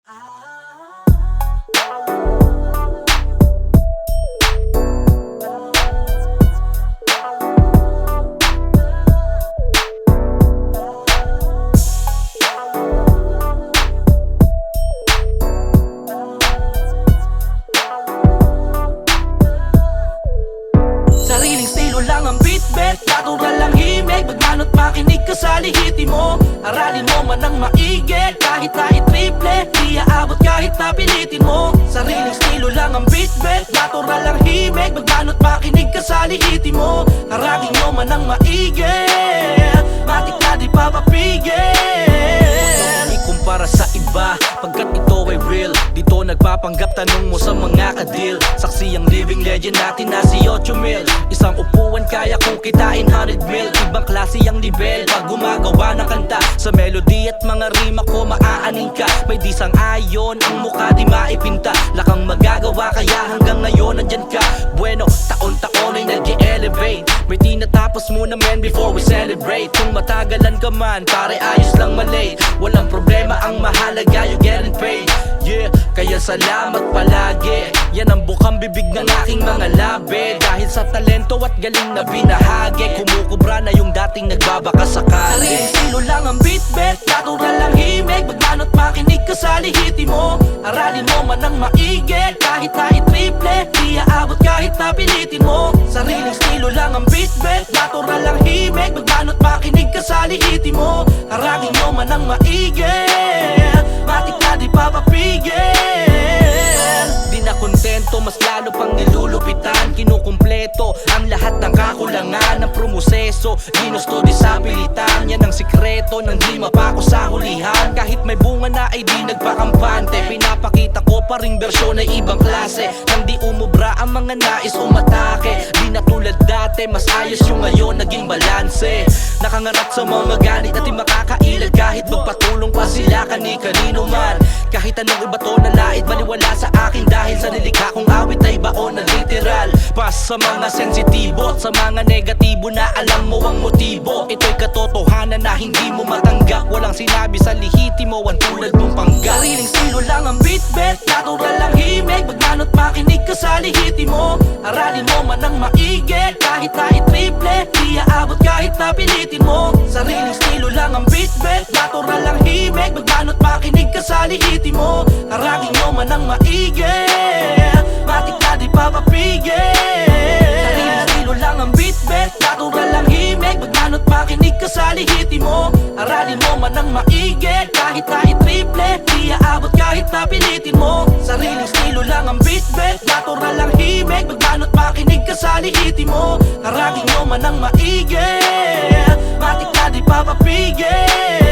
Sariling estilo lang ang beat, natural lang himig. Magmano't makinig ka sa lihiti mo. Aralin mo man ang maigi, kahit na i-triple, di aabot kahit napilitin mo. Sariling estilo lang ang beat, natural lang himig. Magmano't makinig ka sa lihiti mo. Aralin mo man ang maigi, matik na di papapigil. Ikumpara sa iba, pagkat ito ay real. Dito nagpapanggap, tanong mo sa mga kadil. Saksi ang living legend natin na si 8,000. Isang upuan kaya kong kitain 100 mil. Ibang klase ang level pag gumagawa ng kanta. Sa melody at mga rima ko maaaning ka. May disang ayon, ang mukha di maipinta. Lakang magagawa kaya hanggang ngayon nandyan ka. Bueno, taon-taon ay nag-elevate. May tinatapos muna men before we celebrate. Kung matagalan ka man, pare ayos lang malate. Walang problema, ang mahalaga you getting paid. Yeah, kaya salamat palagi. Yan ang bukang bibig ng aking mga labi. Dahil sa talento at galing na binahagi, kumukubra na yung dating nagbabaka sakali. Sariling estilo lang ang beat, natural lang himig. Magmano't makinig ka sa lihiti mo. Aralin mo man ang maigi, kahit na i-triple, di aabot kahit napilitin mo. Sariling estilo lang ang beat, natural lang himig. Magmano't makinig ka sa lihiti mo. Aralin mo man ang maigi, matik na di papapigil. Di na kontento, mas lalo pang nilulupitan. Kinukumpleto ang lahat ng kakulangan ng promoseso. Ginusto di sa pilitan, yan ang sikreto ng di mapako sa hulihan. Kahit may bunga na ay di nagpakampante, pinapakita ko pa ring bersyon ay ibang klase. Nang di umubra ang mga nais umatake, di na tulad dati, mas ayos yung ngayon naging balanse. Nakangarap sa mga galit at di makakailag, kahit magpatulong pa sila kani-kanino man. Kahit anong iba to na lait, maniwala sa akin dahil sa nilikha kong awit ay baon na literal. Pas sa mga sensitibo at sa mga negatibo na alam mo ang motibo. Ito'y katotohanan na hindi mo matanggap. Walang sinabi sa lihiti mo ang tulad mong panggap. Sariling estilo lang ang beat, natural lang himig. Magmano't makinig ka sa lihiti mo. Aralin mo man ang maigi, kahit na i-triple, di aabot kahit napilitin mo. Sariling estilo lang ang beat, natural lang himig. Magmano't makinig ka sa lihiti mo. Aralin mo man ang maigi, matik na di papapigil. Sariling estilo lang ang beat, natural lang himig. Magmano't makinig ka sa lihiti mo. Aralin mo man ang maigi, kahit na i-triple, di aabot kahit napilitin mo. Sariling estilo lang ang beat, natural lang himig. Magmano't makinig ka sa lihiti mo. Aralin mo man ang maigi, matik na di papapigil.